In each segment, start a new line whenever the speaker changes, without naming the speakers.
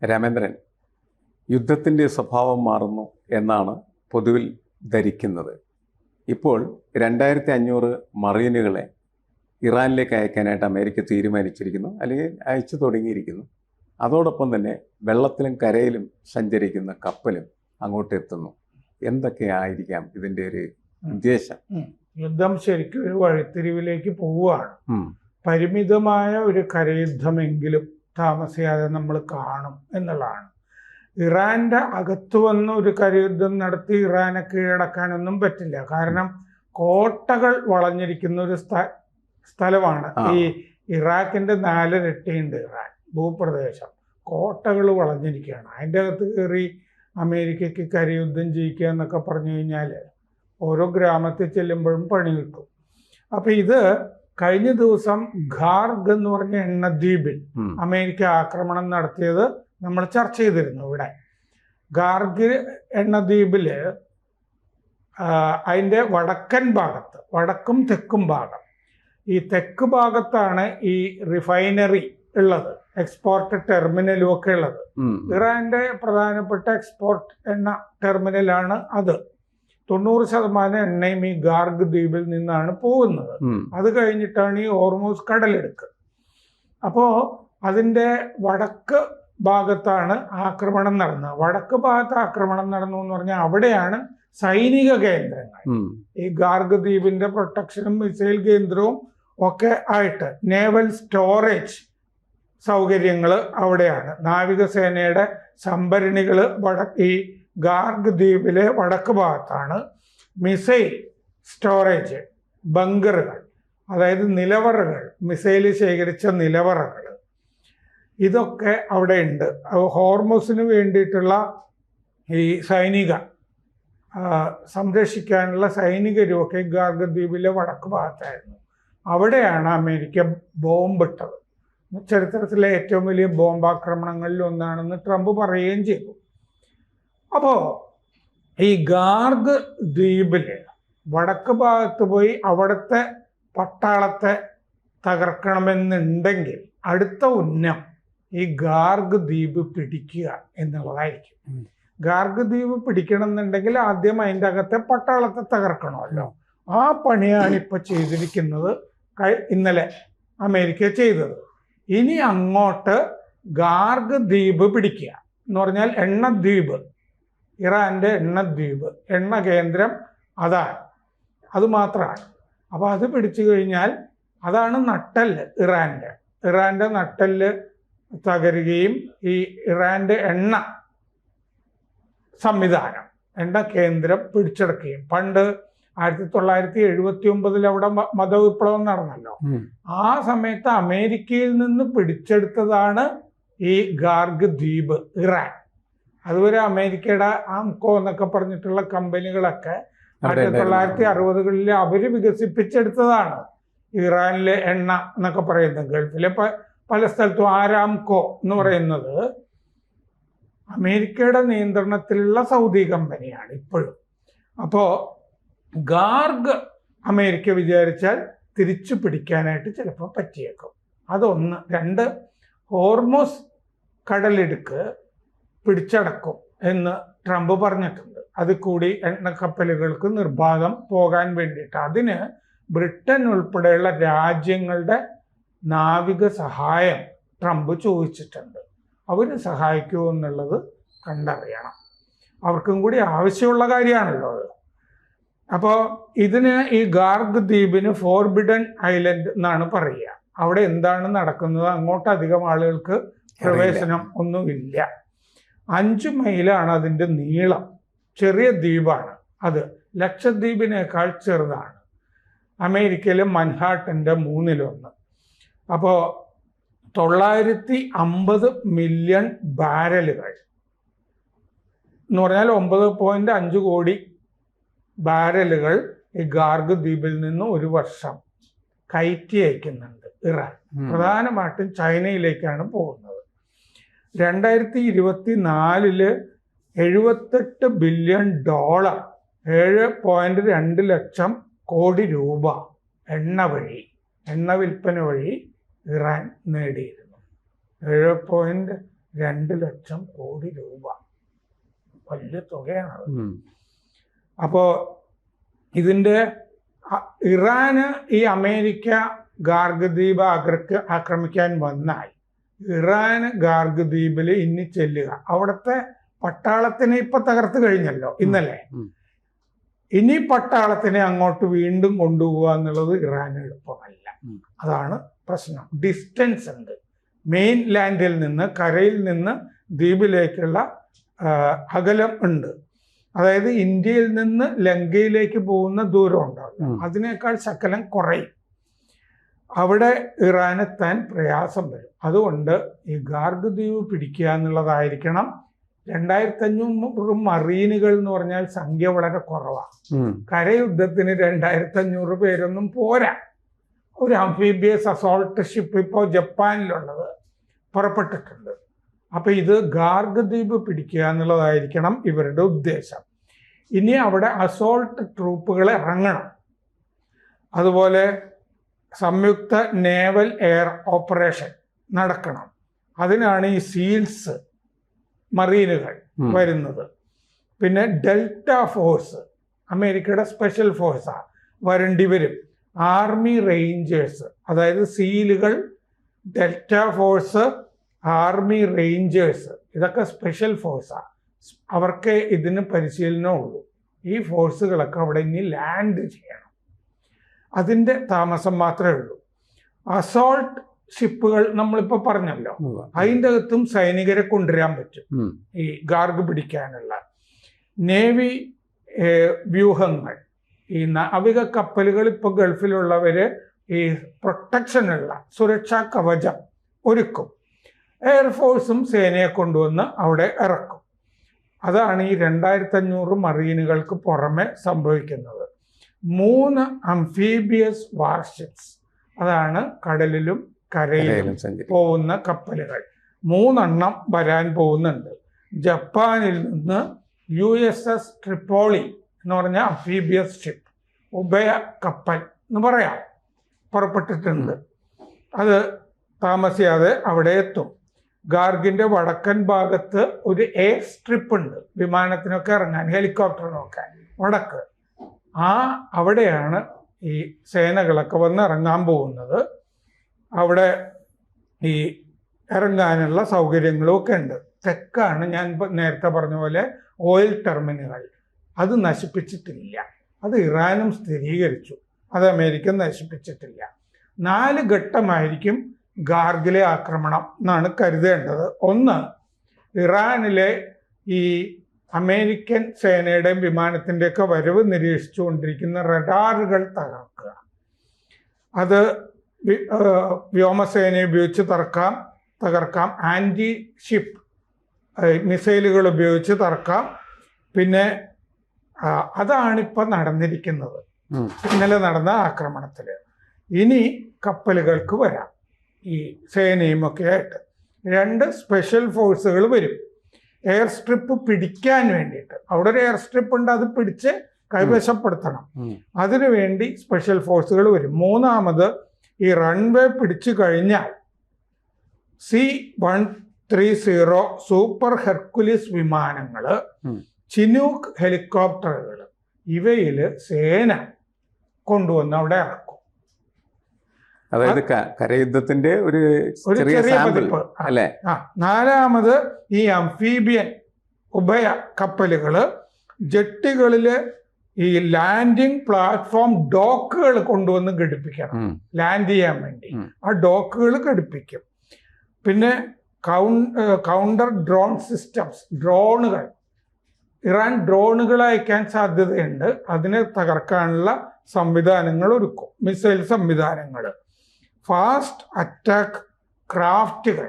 രാമേന്ദ്രൻ, യുദ്ധത്തിൻ്റെ സ്വഭാവം മാറുന്നു എന്നാണ് പൊതുവിൽ ധരിക്കുന്നത്. ഇപ്പോൾ 2500 മറീനുകളെ ഇറാനിലേക്ക് അയക്കാനായിട്ട് അമേരിക്ക തീരുമാനിച്ചിരിക്കുന്നു, അല്ലെങ്കിൽ അയച്ചു തുടങ്ങിയിരിക്കുന്നു. അതോടൊപ്പം തന്നെ വെള്ളത്തിലും കരയിലും സഞ്ചരിക്കുന്ന കപ്പലും അങ്ങോട്ട് എത്തുന്നു. എന്തൊക്കെയായിരിക്കാം ഇതിൻ്റെ ഒരു ഉദ്ദേശം?
യുദ്ധം ശരിക്കും ഒരു വഴിത്തിരിവിലേക്ക് പോവുകയാണ്. പരിമിതമായ ഒരു കരയുദ്ധമെങ്കിലും താമസിയാതെ നമ്മൾ കാണും എന്നുള്ളതാണ്. ഇറാന്റെ അകത്ത് വന്ന് ഒരു കരയുദ്ധം നടത്തി ഇറാനെ കീഴടക്കാനൊന്നും പറ്റില്ല. കാരണം കോട്ടകൾ വളഞ്ഞിരിക്കുന്ന ഒരു സ്ഥലമാണ് ഈ ഇറാഖിന്റെ 4 ഇരട്ടിയുണ്ട് ഇറാൻ ഭൂപ്രദേശം. കോട്ടകൾ വളഞ്ഞിരിക്കുകയാണ്. അതിൻ്റെ അകത്ത് കയറി അമേരിക്കയ്ക്ക് കരയുദ്ധം ജയിക്കുക എന്നൊക്കെ പറഞ്ഞു കഴിഞ്ഞാൽ ഓരോ ഗ്രാമത്തിൽ ചെല്ലുമ്പോഴും പണി കിട്ടും. അപ്പം ഇത് കഴിഞ്ഞ ദിവസം ഖാർഗ് എന്ന് പറഞ്ഞ എണ്ണദ്വീപിൽ അമേരിക്ക ആക്രമണം നടത്തിയത് നമ്മൾ ചർച്ച ചെയ്തിരുന്നു. ഇവിടെ ഖാർഗ് എണ്ണദ്വീപില് അതിൻ്റെ വടക്കൻ ഭാഗത്ത്, വടക്കും തെക്കും ഭാഗം, ഈ തെക്ക് ഭാഗത്താണ് ഈ റിഫൈനറി ഉള്ളത്, എക്സ്പോർട്ട് ടെർമിനലും ഒക്കെ ഉള്ളത്. ഇറാന്റെ പ്രധാനപ്പെട്ട എക്സ്പോർട്ട് എണ്ണ ടെർമിനലാണ് അത്. 90% എണ്ണയും ഈ ഖാർഗ് ദ്വീപിൽ നിന്നാണ് പോകുന്നത്. അത് കഴിഞ്ഞിട്ടാണ് ഈ ഹോർമൂസ് കടലെടുക്ക്. അപ്പോൾ അതിൻ്റെ വടക്ക് ഭാഗത്താണ് ആക്രമണം നടന്നത്. വടക്ക് ഭാഗത്ത് ആക്രമണം നടന്നു എന്ന് പറഞ്ഞാൽ അവിടെയാണ് സൈനിക കേന്ദ്രങ്ങൾ. ഈ ഖാർഗ് ദ്വീപിന്റെ പ്രൊട്ടക്ഷനും മിസൈൽ കേന്ദ്രവും ഒക്കെ ആയിട്ട് നേവൽ സ്റ്റോറേജ് സൗകര്യങ്ങൾ അവിടെയാണ്. നാവികസേനയുടെ സംഭരണികൾ ഈ ഖാർഗ് ദ്വീപിലെ വടക്ക് ഭാഗത്താണ്. മിസൈൽ സ്റ്റോറേജ് ബങ്കറുകൾ, അതായത് നിലവറകൾ, മിസൈൽ ശേഖരിച്ച നിലവറകൾ, ഇതൊക്കെ അവിടെ ഉണ്ട്. ഹോർമൂസിന് വേണ്ടിയിട്ടുള്ള ഈ സൈനിക സംരക്ഷിക്കാനുള്ള സൈനികരുമൊക്കെ ഖാർഗ് ദ്വീപിലെ വടക്ക് ഭാഗത്തായിരുന്നു. അവിടെയാണ് അമേരിക്ക ബോംബിട്ടത്. ചരിത്രത്തിലെ ഏറ്റവും വലിയ ബോംബാക്രമണങ്ങളിൽ ഒന്നാണെന്ന് ട്രംപ് പറയുകയും ചെയ്തു. അപ്പോൾ ഈ ഖാർഗ് ദ്വീപില് വടക്ക് ഭാഗത്ത് പോയി അവിടുത്തെ പട്ടാളത്തെ തകർക്കണമെന്നുണ്ടെങ്കിൽ അടുത്ത ഉന്നം ഈ ഖാർഗ് ദ്വീപ് പിടിക്കുക എന്നുള്ളതായിരിക്കും. ഖാർഗ് ദ്വീപ് പിടിക്കണം എന്നുണ്ടെങ്കിൽ ആദ്യം അതിൻ്റെ അകത്തെ പട്ടാളത്തെ തകർക്കണമല്ലോ. ആ പണിയാണ് ഇപ്പോൾ ചെയ്തിരിക്കുന്നത്, ഇന്നലെ അമേരിക്ക ചെയ്തത്. ഇനി അങ്ങോട്ട് ഖാർഗ് ദ്വീപ് പിടിക്കുക എന്ന് പറഞ്ഞാൽ എണ്ണദ്വീപ്, ഇറാന്റെ എണ്ണദ്വീപ്, എണ്ണ കേന്ദ്രം അതാണ്, അതുമാത്രമാണ്. അപ്പോൾ അത് പിടിച്ചു കഴിഞ്ഞാൽ അതാണ് നട്ടെല്ല് ഇറാന്റെ നട്ടെല്ല് തകരുകയും ഈ ഇറാന്റെ എണ്ണ സംവിധാനം, എണ്ണ കേന്ദ്രം പിടിച്ചെടുക്കുകയും. പണ്ട് 1979 അവിടെ മതവിപ്ലവം നടന്നല്ലോ. ആ സമയത്ത് അമേരിക്കയിൽ നിന്ന് പിടിച്ചെടുത്തതാണ് ഈ ഖാർഗ് ദ്വീപ് ഇറാൻ. അതുവരെ അമേരിക്കയുടെ ആംകോ എന്നൊക്കെ പറഞ്ഞിട്ടുള്ള കമ്പനികളൊക്കെ 1960കളിൽ അവര് വികസിപ്പിച്ചെടുത്തതാണ് ഇറാനിലെ എണ്ണ എന്നൊക്കെ പറയുന്നത്. ഗൾഫിലെ പല സ്ഥലത്തും ആരാംകോ എന്ന് പറയുന്നത് അമേരിക്കയുടെ നിയന്ത്രണത്തിലുള്ള സൗദി കമ്പനിയാണ് ഇപ്പോഴും. അപ്പോൾ ഖാർഗ് അമേരിക്ക വിചാരിച്ചാൽ തിരിച്ചു പിടിക്കാനായിട്ട് ചിലപ്പോൾ പറ്റിയേക്കും. അതൊന്ന്. 2, ഹോർമൂസ് കടലിടുക്ക് പിടിച്ചടക്കും എന്ന് ട്രംപ് പറഞ്ഞിട്ടുണ്ട്. അത് കൂടി എണ്ണക്കപ്പലുകൾക്ക് നിർബാധം പോകാൻ വേണ്ടിയിട്ട്. അതിന് ബ്രിട്ടൻ ഉൾപ്പെടെയുള്ള രാജ്യങ്ങളുടെ നാവിക സഹായം ട്രംപ് ചോദിച്ചിട്ടുണ്ട്. അവർ സഹായിക്കുമോ എന്നുള്ളത് കണ്ടറിയണം. അവർക്കും കൂടി ആവശ്യമുള്ള കാര്യമാണല്ലോ അത്. അപ്പോൾ ഇതിന് ഈ ഖാർഗ് ദ്വീപിന് ഫോർബിഡൻ ഐലൻഡ് എന്നാണ് പറയുക. അവിടെ എന്താണ് നടക്കുന്നത്, അങ്ങോട്ട് അധികം ആളുകൾക്ക് പ്രവേശനം ഒന്നുമില്ല. 5 മൈലാണ് അതിൻ്റെ നീളം. ചെറിയ ദ്വീപാണ് അത്. ലക്ഷദ്വീപിനേക്കാൾ ചെറുതാണ്. അമേരിക്കയിലെ മൻഹാട്ടൻ്റെ 1/3. അപ്പോൾ 950 മില്യൺ ബാരലുകൾ എന്ന് പറഞ്ഞാൽ 9.5 കോടി ബാരലുകൾ ഈ ഖാർഗ് ദ്വീപിൽ നിന്ന് ഒരു വർഷം കയറ്റി അയക്കുന്നുണ്ട് ഇറാൻ. പ്രധാനമായിട്ടും ചൈനയിലേക്കാണ് പോകുന്നത്. 2024 $78 ബില്യൺ, 7.2 ലക്ഷം കോടി രൂപ എണ്ണ വിൽപ്പന വഴി ഇറാൻ നേടിയിരുന്നു. 2,00,000 കോടി രൂപ. വലിയ തുകയാണത്. അപ്പോൾ ഇതിൻ്റെ ഇറാന് ഈ അമേരിക്ക ഗാർഗ് ദ്വീപ് ആക്രമിക്കാൻ വന്നാൽ ഇറാന് ഗാർഗ് ദ്വീപിൽ ഇനി ചെല്ലുക, അവിടുത്തെ പട്ടാളത്തിനെ ഇപ്പൊ തകർത്ത് കഴിഞ്ഞല്ലോ ഇന്നലെ, ഇനി പട്ടാളത്തിനെ അങ്ങോട്ട് വീണ്ടും കൊണ്ടുപോകുക എന്നുള്ളത് ഇറാന് എളുപ്പമല്ല. അതാണ് പ്രശ്നം. ഡിസ്റ്റൻസ് ഉണ്ട്. മെയിൻ ലാൻഡിൽ നിന്ന്, കരയിൽ നിന്ന് ദ്വീപിലേക്കുള്ള അകലം ഉണ്ട്. അതായത് ഇന്ത്യയിൽ നിന്ന് ലങ്കയിലേക്ക് പോകുന്ന ദൂരം ഉണ്ടാവില്ല, അതിനേക്കാൾ ശകലം കുറയും. അവിടെ ഇറാനെത്താൻ പ്രയാസം വരും. അതുകൊണ്ട് ഈ ഗാർഗ് ദ്വീപ് പിടിക്കുക എന്നുള്ളതായിരിക്കണം. 2,500 മറീനുകൾ എന്ന് പറഞ്ഞാൽ സംഖ്യ വളരെ കുറവാണ്. കരയുദ്ധത്തിന് 2,500 പേരൊന്നും പോരാ. ഒരു അംഫീബിയസ് അസോൾട്ട് ഷിപ്പ് ഇപ്പോൾ ജപ്പാനിലുള്ളത് പുറപ്പെട്ടിട്ടുണ്ട്. അപ്പൊ ഇത് ഗാർഗ് ദ്വീപ് പിടിക്കുക എന്നുള്ളതായിരിക്കണം ഇവരുടെ ഉദ്ദേശം. ഇനി അവിടെ അസോൾട്ട് ട്രൂപ്പുകൾ ഇറങ്ങണം. അതുപോലെ സംയുക്ത നേവൽ എയർ ഓപ്പറേഷൻ നടക്കണം. അതിനാണ് ഈ സീൽസ് മറീനുകൾ വരുന്നത്. പിന്നെ ഡെൽറ്റ ഫോഴ്സ്, അമേരിക്കയുടെ സ്പെഷ്യൽ ഫോഴ്സാണ്, വരേണ്ടി വരും. ആർമി റേഞ്ചേഴ്സ്, അതായത് സീലുകൾ, ഡെൽറ്റ ഫോഴ്സ്, ആർമി റേഞ്ചേഴ്സ്, ഇതൊക്കെ സ്പെഷ്യൽ ഫോഴ്സാണ്. അവർക്ക് ഇതിന് പരിശീലനമുള്ളൂ. ഈ ഫോഴ്സുകളൊക്കെ അവിടെ ഇനി ലാൻഡ് ചെയ്യണം. അതിൻ്റെ താമസം മാത്രമേ ഉള്ളൂ. അസോൾട്ട് ഷിപ്പുകൾ നമ്മളിപ്പോൾ പറഞ്ഞല്ലോ, അതിൻ്റെ അകത്തും സൈനികരെ കൊണ്ടുവരാൻ പറ്റും ഈ ഗാർഗ് പിടിക്കാനുള്ള. നേവി വ്യൂഹങ്ങൾ, ഈ നാവിക കപ്പലുകൾ ഇപ്പോൾ ഗൾഫിലുള്ളവർ ഈ പ്രൊട്ടക്ഷനുള്ള സുരക്ഷാ കവചം ഒരുക്കും. എയർഫോഴ്സും സേനയെ കൊണ്ടുവന്ന് അവിടെ ഇറക്കും. അതാണ് ഈ 2,500 മറീനുകൾക്ക് പുറമെ സംഭവിക്കുന്നത്. 3 അംഫീബിയസ് വാർഷിപ്സ്, അതാണ് കടലിലും കരയിലും പോകുന്ന കപ്പലുകൾ, 3 എണ്ണം വരാൻ പോകുന്നുണ്ട്. ജപ്പാനിൽ നിന്ന് USS ട്രിപ്പോളി എന്ന് പറഞ്ഞ അംഫീബിയസ് ഷിപ്പ്, ഉഭയ കപ്പൽ എന്ന് പറയാം, പുറപ്പെട്ടിട്ടുണ്ട്. അത് താമസിയാതെ അവിടെ എത്തും. ഗാർഗിന്റെ വടക്കൻ ഭാഗത്ത് ഒരു എയർ സ്ട്രിപ്പ് ഉണ്ട്, വിമാനത്തിനൊക്കെ ഇറങ്ങാൻ, ഹെലികോപ്റ്ററിനൊക്കെ വടക്ക്. അവിടെയാണ് ഈ സേനകളൊക്കെ വന്ന് ഇറങ്ങാൻ പോകുന്നത്. അവിടെ ഈ ഇറങ്ങാനുള്ള സൗകര്യങ്ങളും ഒക്കെ ഉണ്ട്. തെക്കാണ് ഞാൻ നേരത്തെ പറഞ്ഞ പോലെ ഓയിൽ ടെർമിനലുകൾ, അത് നശിപ്പിച്ചിട്ടില്ല. അത് ഇറാനും സ്ഥിരീകരിച്ചു, അത് അമേരിക്ക നശിപ്പിച്ചിട്ടില്ല. 4 ഘട്ടമായിരിക്കും ഗാർഗിലെ ആക്രമണം എന്നാണ് കരുതേണ്ടത്. 1, ഇറാനിലെ ഈ അമേരിക്കൻ സേനയുടെയും വിമാനത്തിൻ്റെയൊക്കെ വരവ് നിരീക്ഷിച്ചുകൊണ്ടിരിക്കുന്ന റഡാറുകൾ തകർക്കുക. അത് വ്യോമസേനയെ ഉപയോഗിച്ച് തകർക്കാം. ആൻറ്റി ഷിപ്പ് മിസൈലുകൾ ഉപയോഗിച്ച് തകർക്കാം. പിന്നെ അതാണിപ്പോൾ നടന്നിരിക്കുന്നത്, ഇന്നലെ നടന്ന ആക്രമണത്തിൽ. ഇനി കപ്പലുകൾക്ക് വരാം, ഈ സേനയും ഒക്കെ ആയിട്ട് 2 സ്പെഷ്യൽ ഫോഴ്സുകൾ വരും എയർ സ്ട്രിപ്പ് പിടിക്കാൻ വേണ്ടിയിട്ട്. അവിടെ ഒരു എയർ സ്ട്രിപ്പ് ഉണ്ട്, അത് പിടിച്ച് കൈവശപ്പെടുത്തണം. അതിനുവേണ്ടി സ്പെഷ്യൽ ഫോഴ്സുകൾ വരും. 3ാമത് ഈ റൺവേ പിടിച്ചു കഴിഞ്ഞാൽ C-130 സൂപ്പർ ഹെർക്കുലിസ് വിമാനങ്ങൾ, ചിനൂക്ക് ഹെലികോപ്റ്ററുകൾ, ഇവയിൽ സേന കൊണ്ടുവന്ന് അവിടെ ഇറക്കും.
അതായത് കരയുദ്ധത്തിന്റെ ഒരു
ചെറിയ പതിപ്പ്
അല്ലേ.
4ാമത് ഈ അംഫീബിയൻ ഉഭയ കപ്പലുകള് ജെട്ടികളില് ഈ ലാൻഡിംഗ് പ്ലാറ്റ്ഫോം ഡോക്കുകൾ കൊണ്ടുവന്ന് ഘടിപ്പിക്കണം, ലാൻഡ് ചെയ്യാൻ വേണ്ടി. ആ ഡോക്കുകൾ ഘടിപ്പിക്കും. പിന്നെ കൗണ്ടർ ഡ്രോൺ സിസ്റ്റംസ്, ഡ്രോണുകൾ, ഇറാൻ ഡ്രോണുകൾ അയക്കാൻ സാധ്യതയുണ്ട്. അതിനെ തകർക്കാനുള്ള സംവിധാനങ്ങൾ ഒരുക്കും, മിസൈൽ സംവിധാനങ്ങൾ. ഫാസ്റ്റ് അറ്റാക്ക് ക്രാഫ്റ്റുകൾ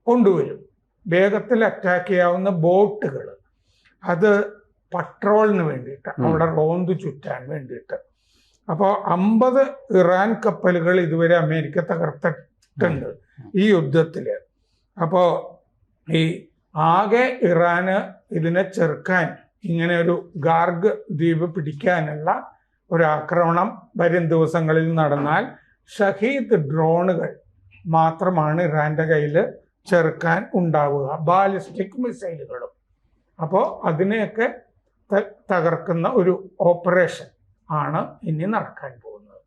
കൊണ്ടുവരും, വേഗത്തിൽ അറ്റാക്ക് ചെയ്യാവുന്ന ബോട്ടുകൾ, അത് പട്രോളിന് വേണ്ടിയിട്ട്, അവിടെ റോന്ത് ചുറ്റാൻ വേണ്ടിയിട്ട്. അപ്പോൾ 50 ഇറാൻ കപ്പലുകൾ ഇതുവരെ അമേരിക്ക തകർത്തിട്ടുണ്ട് ഈ യുദ്ധത്തിൽ. അപ്പോൾ ഈ ആകെ ഇറാന് ഇതിനെ ചെറുക്കാൻ, ഇങ്ങനെ ഒരു ഗാർഗ് ദ്വീപ് പിടിക്കാനുള്ള ഒരു ആക്രമണം വരും ദിവസങ്ങളിൽ നടന്നാൽ ഷഹീദ് ഡ്രോണുകൾ മാത്രമാണ് ഇറാൻ്റെ കയ്യിൽ ചെറുക്കാൻ ഉണ്ടാവുക, ബാലിസ്റ്റിക് മിസൈലുകളും. അപ്പോൾ അതിനെയൊക്കെ തകർക്കുന്ന ഒരു ഓപ്പറേഷൻ ആണ് ഇനി നടക്കാൻ പോകുന്നത്.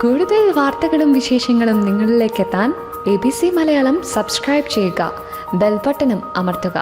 കൂടുതൽ വാർത്തകളും വിശേഷങ്ങളും നിങ്ങളിലേക്ക് എത്താൻ ABC മലയാളം സബ്സ്ക്രൈബ് ചെയ്യുക, ബെൽ ബട്ടണും അമർത്തുക.